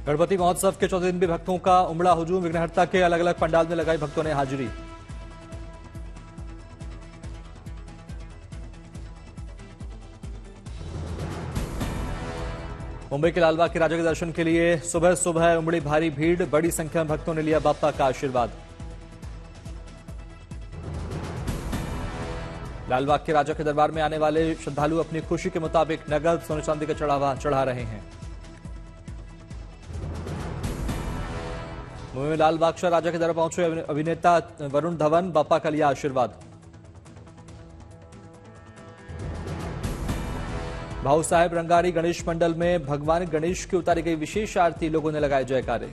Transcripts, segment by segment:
गणपति महोत्सव के चौथे दिन भी भक्तों का उमड़ा हुजूम। विघ्नहर्ता के अलग अलग पंडाल में लगाई भक्तों ने हाजिरी। मुंबई के लालबाग के राजा के दर्शन के लिए सुबह सुबह उमड़ी भारी भीड़। बड़ी संख्या में भक्तों ने लिया बाप्पा का आशीर्वाद। लालबाग के राजा के दरबार में आने वाले श्रद्धालु अपनी खुशी के मुताबिक नगद सोने चांदी का चढ़ावा चढ़ा रहे हैं। मुंबई में लाल बादशाह राजा के दरबार पहुंचे अभिनेता वरुण धवन। बाप्पा का लिया आशीर्वाद। भाऊ साहेब रंगारी गणेश मंडल में भगवान गणेश की उतारी गई विशेष आरती। लोगों ने लगाए जयकारे।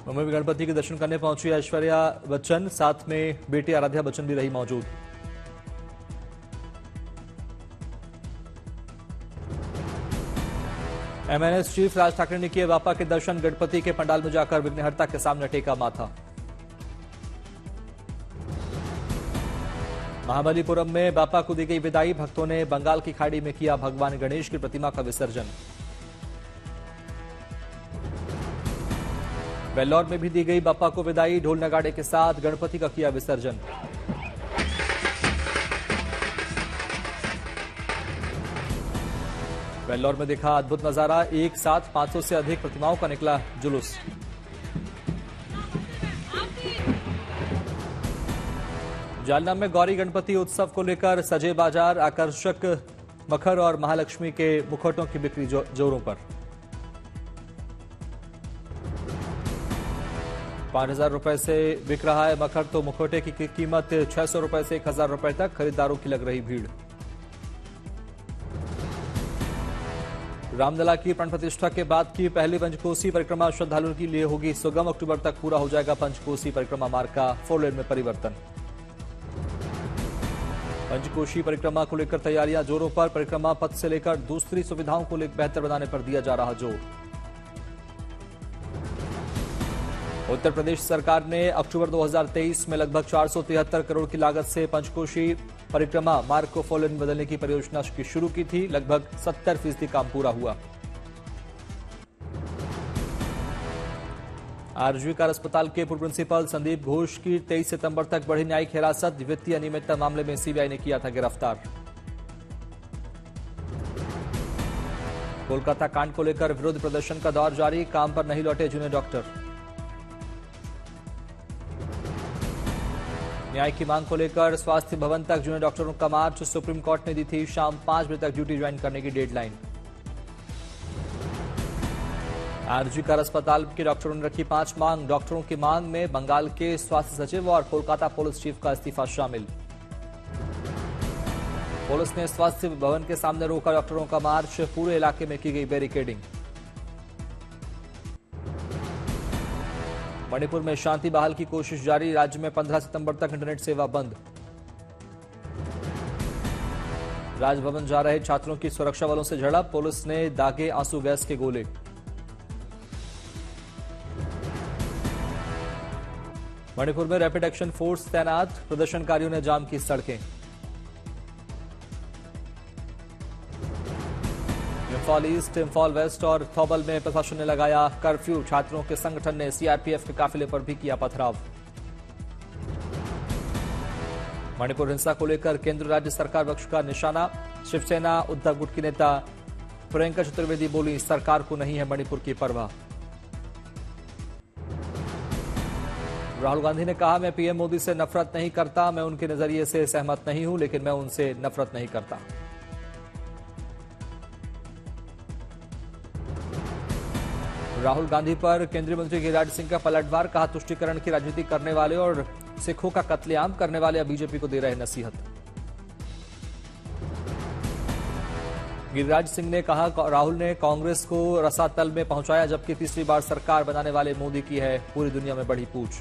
मुंबई में गणपति के दर्शन करने पहुंची ऐश्वर्या बच्चन। साथ में बेटी आराध्या बच्चन भी रही मौजूद। एमएनएस चीफ राज ठाकरे ने किए बाप्पा के दर्शन। गणपति के पंडाल में जाकर विघ्नहर्ता के सामने टेका माथा। महाबलीपुरम में बाप्पा को दी गई विदाई। भक्तों ने बंगाल की खाड़ी में किया भगवान गणेश की प्रतिमा का विसर्जन। वेल्लौर में भी दी गई बाप्पा को विदाई। ढोल नगाड़े के साथ गणपति का किया विसर्जन। वेल्लौर में देखा अद्भुत नजारा। एक साथ 500 से अधिक प्रतिमाओं का निकला जुलूस। जालना में गौरी गणपति उत्सव को लेकर सजे बाजार। आकर्षक मखर और महालक्ष्मी के मुखौटों की बिक्री जोरों पर। 5,000 रुपए से बिक रहा है मखर, तो मुखौटे की कीमत 600 रुपए से 1,000 रुपए तक। खरीदारों की लग रही भीड़। रामलला की प्राण प्रतिष्ठा के बाद की पहली पंचकोसी परिक्रमा श्रद्धालुओं के लिए होगी सुगम। अक्टूबर तक पूरा हो जाएगा पंचकोसी परिक्रमा मार्ग का 4 लेन में परिवर्तन। पंचकोशी परिक्रमा को लेकर तैयारियां जोरों पर। परिक्रमा पथ से लेकर दूसरी सुविधाओं को बेहतर बनाने पर दिया जा रहा जोर। उत्तर प्रदेश सरकार ने अक्टूबर 2023 में लगभग 473 करोड़ की लागत से पंचकोशी परिक्रमा मार्ग को 4 लेन बदलने की परियोजना की शुरू की थी। लगभग 70% काम पूरा हुआ। आरजीकर अस्पताल के पूर्व प्रिंसिपल संदीप घोष की 23 सितंबर तक बढ़ी न्यायिक हिरासत। वित्तीय अनियमितता मामले में सीबीआई ने किया था गिरफ्तार। कोलकाता कांड को लेकर विरोध प्रदर्शन का दौर जारी। काम पर नहीं लौटे जूनियर डॉक्टर। न्याय की मांग को लेकर स्वास्थ्य भवन तक जूनियर डॉक्टरों का मार्च। सुप्रीम कोर्ट ने दी थी शाम 5 बजे तक ड्यूटी ज्वाइन करने की डेडलाइन। आरजीकर अस्पताल के डॉक्टरों ने रखी 5 मांग। डॉक्टरों की मांग में बंगाल के स्वास्थ्य सचिव और कोलकाता पुलिस चीफ का इस्तीफा शामिल। पुलिस ने स्वास्थ्य भवन के सामने रोका डॉक्टरों का मार्च। पूरे इलाके में की गई बैरिकेडिंग। मणिपुर में शांति बहाल की कोशिश जारी। राज्य में 15 सितंबर तक इंटरनेट सेवा बंद। राजभवन जा रहे छात्रों की सुरक्षा बलों से झड़प। पुलिस ने दागे आंसू गैस के गोले। मणिपुर में रैपिड एक्शन फोर्स तैनात। प्रदर्शनकारियों ने जाम की सड़कें। इंफॉल ईस्ट, इंफॉल वेस्ट और थौबल में प्रशासन ने लगाया कर्फ्यू। छात्रों के संगठन ने सीआरपीएफ के काफिले पर भी किया पथराव। मणिपुर हिंसा को लेकर केंद्र राज्य सरकार पक्ष का निशाना। शिवसेना उद्धव गुट की नेता प्रियंका चतुर्वेदी बोली, सरकार को नहीं है मणिपुर की परवाह। राहुल गांधी ने कहा, मैं पीएम मोदी से नफरत नहीं करता। मैं उनके नजरिए से सहमत नहीं हूं, लेकिन मैं उनसे नफरत नहीं करता। राहुल गांधी पर केंद्रीय मंत्री गिरिराज सिंह का पलटवार। कहा, तुष्टीकरण की राजनीति करने वाले और सिखों का कत्लेआम करने वाले अब बीजेपी को दे रहे नसीहत। गिरिराज सिंह ने कहा, राहुल ने कांग्रेस को रसातल में पहुंचाया, जबकि तीसरी बार सरकार बनाने वाले मोदी की है पूरी दुनिया में बड़ी पूछ।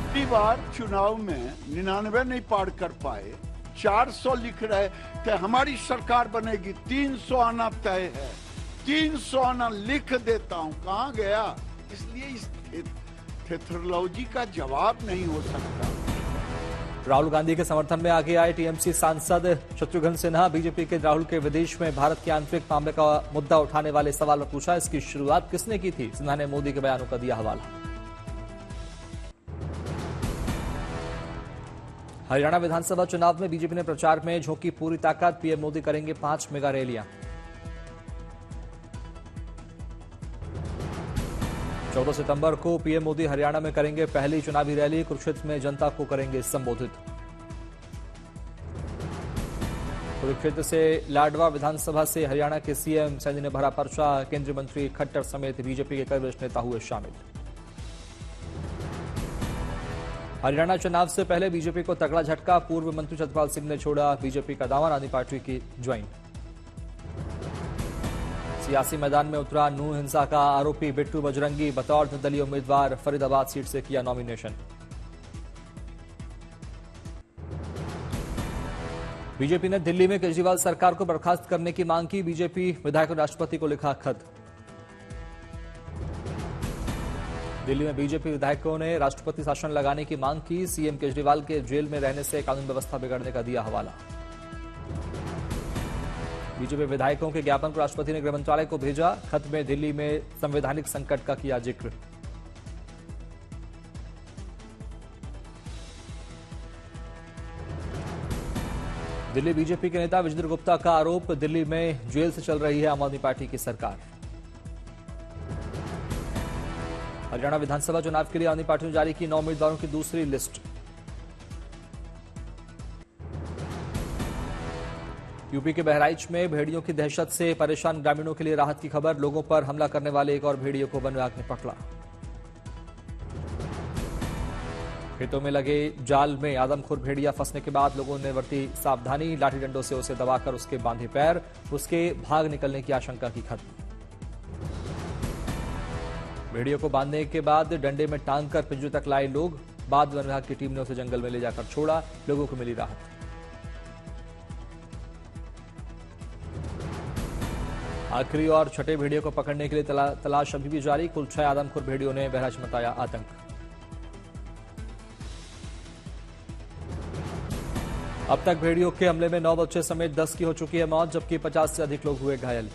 पिछली बार चुनाव में 99 नहीं पार कर पाए, 400 लिख रहे कि हमारी सरकार बनेगी, 300 आना तय है, 300 आना लिख देता हूं, कहां गया? इसलिए इस थेथरोलॉजी का जवाब नहीं हो सकता। राहुल गांधी के समर्थन में आगे आए टीएमसी सांसद शत्रुघ्न सिन्हा। बीजेपी के राहुल के विदेश में भारत के आंतरिक मामले का मुद्दा उठाने वाले सवाल पर पूछा, इसकी शुरुआत किसने की थी? सिन्हा ने मोदी के बयानों का दिया हवाला। हरियाणा विधानसभा चुनाव में बीजेपी ने प्रचार में झोंकी पूरी ताकत, पीएम मोदी करेंगे 5 मेगा रैलियां। 14 सितंबर को पीएम मोदी हरियाणा में करेंगे पहली चुनावी रैली, कुरुक्षेत्र में जनता को करेंगे संबोधित। कुरुक्षेत्र से लाडवा विधानसभा से हरियाणा के सीएम सैनी ने भरा पर्चा, केंद्रीय मंत्री खट्टर समेत बीजेपी के कई वरिष्ठ नेता हुए शामिल। हरियाणा चुनाव से पहले बीजेपी को तगड़ा झटका, पूर्व मंत्री सतपाल सिंह ने छोड़ा बीजेपी का दामन, आदमी पार्टी की ज्वाइन। सियासी मैदान में उतरा नूह हिंसा का आरोपी बिट्टू बजरंगी, बतौर निर्दलीय उम्मीदवार फरीदाबाद सीट से किया नॉमिनेशन। बीजेपी ने दिल्ली में केजरीवाल सरकार को बर्खास्त करने की मांग की, बीजेपी विधायकों ने राष्ट्रपति को लिखा खत। दिल्ली में बीजेपी विधायकों ने राष्ट्रपति शासन लगाने की मांग की, सीएम केजरीवाल के जेल में रहने से कानून व्यवस्था बिगड़ने का दिया हवाला। बीजेपी विधायकों के ज्ञापन को राष्ट्रपति ने गृह मंत्रालय को भेजा, खत में दिल्ली में संवैधानिक संकट का किया जिक्र। दिल्ली बीजेपी के नेता विजेंद्र गुप्ता का आरोप, दिल्ली में जेल से चल रही है आम आदमी पार्टी की सरकार। हरियाणा विधानसभा चुनाव के लिए आम आदमी पार्टी ने जारी की 9 उम्मीदवारों की दूसरी लिस्ट। यूपी के बहराइच में भेड़ियों की दहशत से परेशान ग्रामीणों के लिए राहत की खबर, लोगों पर हमला करने वाले एक और भेड़िए को वन विभाग ने पकड़ा। खेतों में लगे जाल में आदमखोर भेड़िया फंसने के बाद लोगों ने बरती सावधानी, लाठी डंडों से उसे दबाकर उसके बांधे पैर, उसके भाग निकलने की आशंका की खत्म। भेड़ियों को बांधने के बाद डंडे में टांग कर पिंजरे तक लाए लोग, बाद वन विभाग की टीम ने उसे जंगल में ले जाकर छोड़ा, लोगों को मिली राहत। आखिरी और छठे भेड़ियों को पकड़ने के लिए तलाश अभी भी जारी, कुल 6 आदमखोर भेड़ियों ने बहराइच में मचाया आतंक। अब तक भेड़ियों के हमले में 9 बच्चे समेत 10 की हो चुकी है मौत, जबकि 50 से अधिक लोग हुए घायल।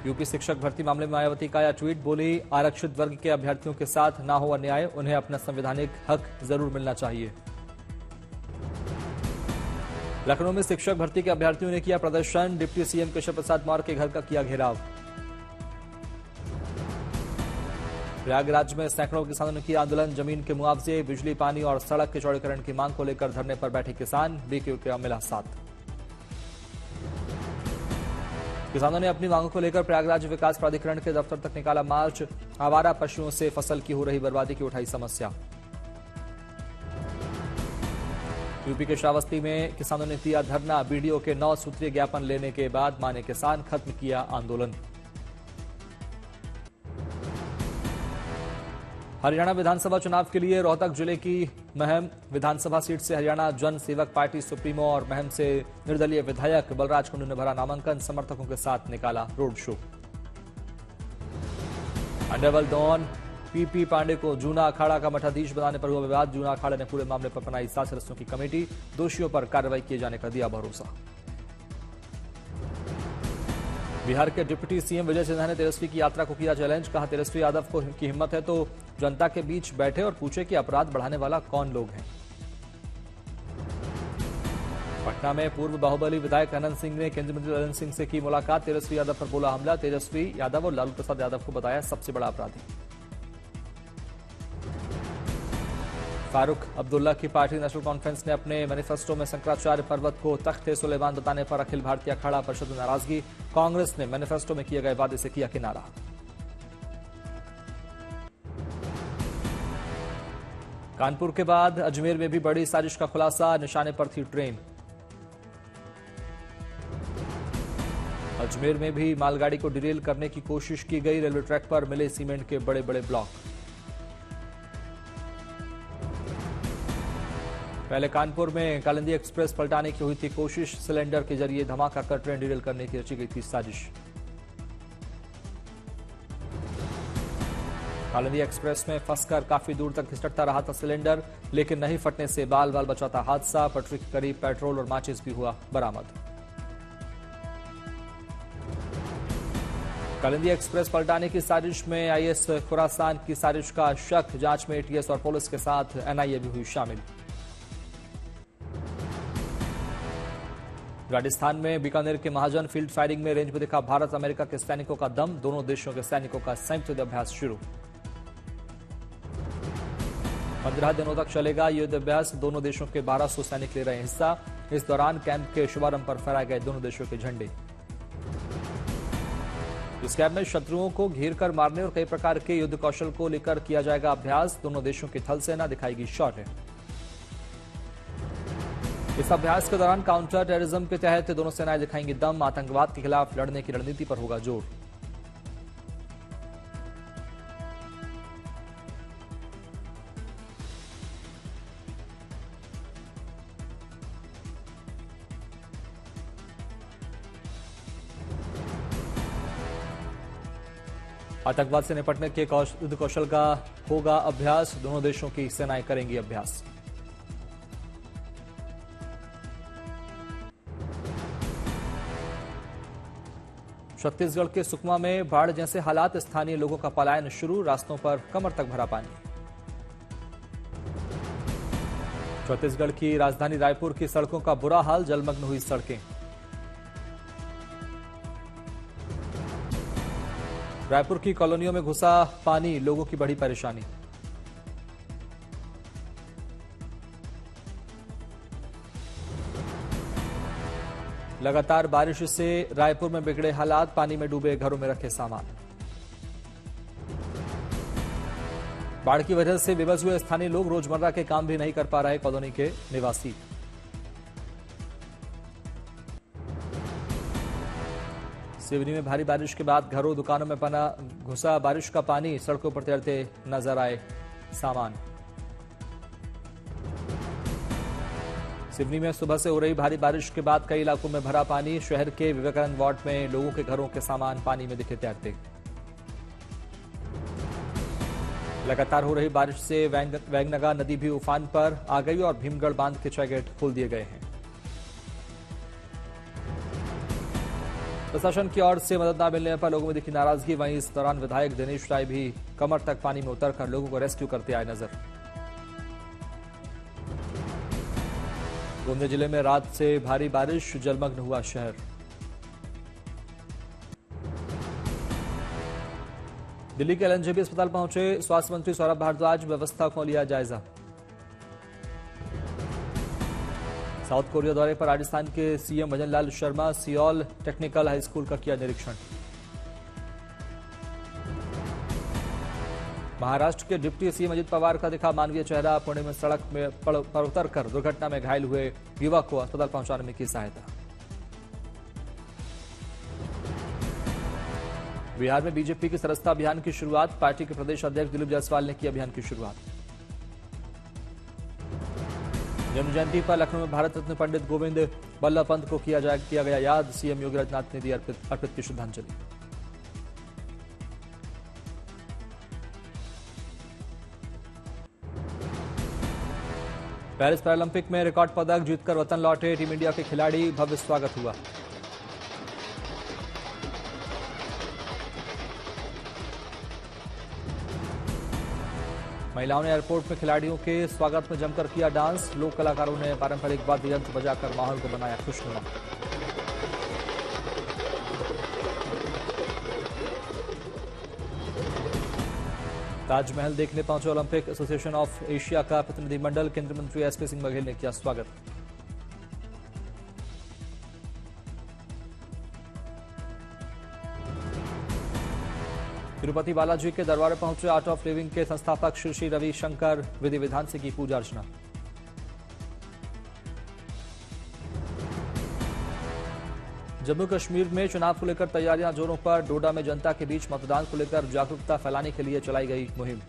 यूपी शिक्षक भर्ती मामले में मायावती का आया ट्वीट, बोली आरक्षित वर्ग के अभ्यर्थियों के साथ ना हो अन्याय, उन्हें अपना संवैधानिक हक जरूर मिलना चाहिए। लखनऊ में शिक्षक भर्ती के अभ्यर्थियों ने किया प्रदर्शन, डिप्टी सीएम केशव प्रसाद मौर्य के घर का किया घेराव। प्रयागराज में सैकड़ों किसानों ने किया आंदोलन, जमीन के मुआवजे, बिजली, पानी और सड़क के चौड़ीकरण की मांग को लेकर धरने पर बैठे किसान, बीकेयू का मिला साथ। किसानों ने अपनी मांगों को लेकर प्रयागराज विकास प्राधिकरण के दफ्तर तक निकाला मार्च, आवारा पशुओं से फसल की हो रही बर्बादी की उठाई समस्या। यूपी के श्रावस्ती में किसानों ने दिया धरना, बीडीओ के 9 सूत्रीय ज्ञापन लेने के बाद माने किसान, खत्म किया आंदोलन। हरियाणा विधानसभा चुनाव के लिए रोहतक जिले की महम विधानसभा सीट से हरियाणा जन सेवक पार्टी सुप्रीमो और महम से निर्दलीय विधायक बलराज कुंडू ने भरा नामांकन, समर्थकों के साथ निकाला road show. Underworld don P P Pandey को जूना अखाड़ा का मठाधीश बनाने पर हुआ विवाद, जूना अखाड़ा ने पूरे मामले पर बनाई 7 सदस्यों की कमेटी, दोषियों पर कार्रवाई किए जाने का दिया भरोसा। बिहार के डिप्टी सीएम विजय सिन्हा ने तेजस्वी की यात्रा को किया चैलेंज, कहा तेजस्वी यादव को की हिम्मत है तो जनता के बीच बैठे और पूछे कि अपराध बढ़ाने वाला कौन लोग हैं। पटना में पूर्व बाहुबली विधायक अनंत सिंह ने केंद्रीय मंत्री ललन सिंह से की मुलाकात, तेजस्वी यादव पर बोला हमला, तेजस्वी यादव और लालू प्रसाद यादव को बताया सबसे बड़ा अपराधी। फारूक अब्दुल्ला की पार्टी नेशनल कॉन्फ्रेंस ने अपने मैनिफेस्टो में शंकराचार्य पर्वत को तख्त-ए-सुलेमान बताने पर अखिल भारतीय अखाड़ा परिषद में नाराजगी, कांग्रेस ने मैनिफेस्टो में किए गए वादे से किया किनारा। कानपुर के बाद अजमेर में भी बड़ी साजिश का खुलासा, निशाने पर थी ट्रेन। अजमेर में भी मालगाड़ी को डिरेल करने की कोशिश की गई, रेलवे ट्रैक पर मिले सीमेंट के बड़े बड़े ब्लॉक। पहले कानपुर में कालिंदी एक्सप्रेस पलटाने की हुई थी कोशिश, सिलेंडर के जरिए धमाका कर ट्रेन डिरेल करने की रची गई थी साजिश। कालिंदी एक्सप्रेस में फंसकर काफी दूर तक खिसकता रहा था सिलेंडर, लेकिन नहीं फटने से बाल बाल बचा था हादसा। पटरी के करीब पेट्रोल और माचिस भी हुआ बरामद। कालिंदी एक्सप्रेस पलटाने की साजिश में आईएस खुरासान की साजिश का शक, जांच में एटीएस और पुलिस के साथ एनआईए भी हुई शामिल। राजस्थान में बीकानेर के महाजन फील्ड फायरिंग में रेंज में दिखा भारत अमेरिका के सैनिकों का दम, दोनों देशों के सैनिकों का संयुक्त युद्ध अभ्यास शुरू। 15 दिनों तक चलेगा युद्ध अभ्यास, दोनों देशों के 1200 सैनिक ले रहे हैं हिस्सा। इस दौरान कैंप के शुभारंभ पर फहराए गए दोनों देशों के झंडे। इस कैंप में शत्रुओं को घेर कर मारने और कई प्रकार के युद्ध कौशल को लेकर किया जाएगा अभ्यास, दोनों देशों की थल सेना दिखाएगी शौर्य। इस अभ्यास के दौरान काउंटर टेररिज्म के तहत दोनों सेनाएं दिखाएंगी दम, आतंकवाद के खिलाफ लड़ने की रणनीति पर होगा जोर। आतंकवाद से निपटने के युद्ध कौशल का होगा अभ्यास, दोनों देशों की सेनाएं करेंगी अभ्यास। छत्तीसगढ़ के सुकमा में बाढ़ जैसे हालात, स्थानीय लोगों का पलायन शुरू, रास्तों पर कमर तक भरा पानी। छत्तीसगढ़ की राजधानी रायपुर की सड़कों का बुरा हाल, जलमग्न हुई सड़कें। रायपुर की कॉलोनियों में घुसा पानी, लोगों की बड़ी परेशानी। लगातार बारिश से रायपुर में बिगड़े हालात, पानी में डूबे घरों में रखे सामान। बाढ़ की वजह से बेबस हुए स्थानीय लोग, रोजमर्रा के काम भी नहीं कर पा रहे कॉलोनी के निवासी। सिवनी में भारी बारिश के बाद घरों दुकानों में बना घुसा बारिश का पानी, सड़कों पर तैरते नजर आए सामान। सिवनी में सुबह से हो रही भारी बारिश के बाद कई इलाकों में भरा पानी, शहर के विवेकानंद वार्ड में लोगों के घरों के सामान पानी में दिखे तैरते। लगातार हो रही बारिश से वैंगनगा नदी भी उफान पर आ गई और भीमगढ़ बांध के 6 गेट खोल दिए गए हैं। प्रशासन की ओर से मदद न मिलने पर लोगों में दिखी नाराजगी, वहीं इस दौरान विधायक दिनेश राय भी कमर तक पानी में उतरकर लोगों को रेस्क्यू करते आए नजर। गोंदिया जिले में रात से भारी बारिश, जलमग्न हुआ शहर। दिल्ली के एलएनजेबी अस्पताल पहुंचे स्वास्थ्य मंत्री सौरभ भारद्वाज, व्यवस्था को लिया जायजा। साउथ कोरिया दौरे पर राजस्थान के CM Bhajanlal Sharma, Seoul technical high school का किया निरीक्षण। महाराष्ट्र के डिप्टी सीएम अजित पवार का दिखा मानवीय चेहरा, पुणे में सड़क में पर उतरकर दुर्घटना में घायल हुए युवक को अस्पताल पहुंचाने में की सहायता। बिहार में बीजेपी की सदस्यता अभियान की शुरुआत, पार्टी के प्रदेश अध्यक्ष दिलीप जायसवाल ने की अभियान की शुरुआत। जन्म जयंती पर लखनऊ में भारत रत्न पंडित गोविंद बल्लभ पंत को किया गया याद, सीएम योगी आदित्यनाथ ने दी अर्पित की श्रद्धांजलि। पेरिस पैरालंपिक में रिकॉर्ड पदक जीतकर वतन लौटे टीम इंडिया के खिलाड़ी, भव्य स्वागत हुआ। महिलाओं ने एयरपोर्ट में खिलाड़ियों के स्वागत में जमकर किया डांस, लोक कलाकारों ने पारंपरिक वाद्य यंत्र बजाकर माहौल को बनाया खुशनुमा। ताजमहल देखने पहुंचे ओलंपिक एसोसिएशन ऑफ एशिया का प्रतिनिधिमंडल, केंद्रीय मंत्री एसपी सिंह बघेल ने किया स्वागत। तिरुपति बालाजी के दरबार में पहुंचे आर्ट ऑफ लिविंग के संस्थापक श्री श्री रविशंकर विधि विधान से की पूजा अर्चना। जम्मू कश्मीर में चुनाव को लेकर तैयारियां जोरों पर। डोडा में जनता के बीच मतदान को लेकर जागरूकता फैलाने के लिए चलाई गई मुहिम।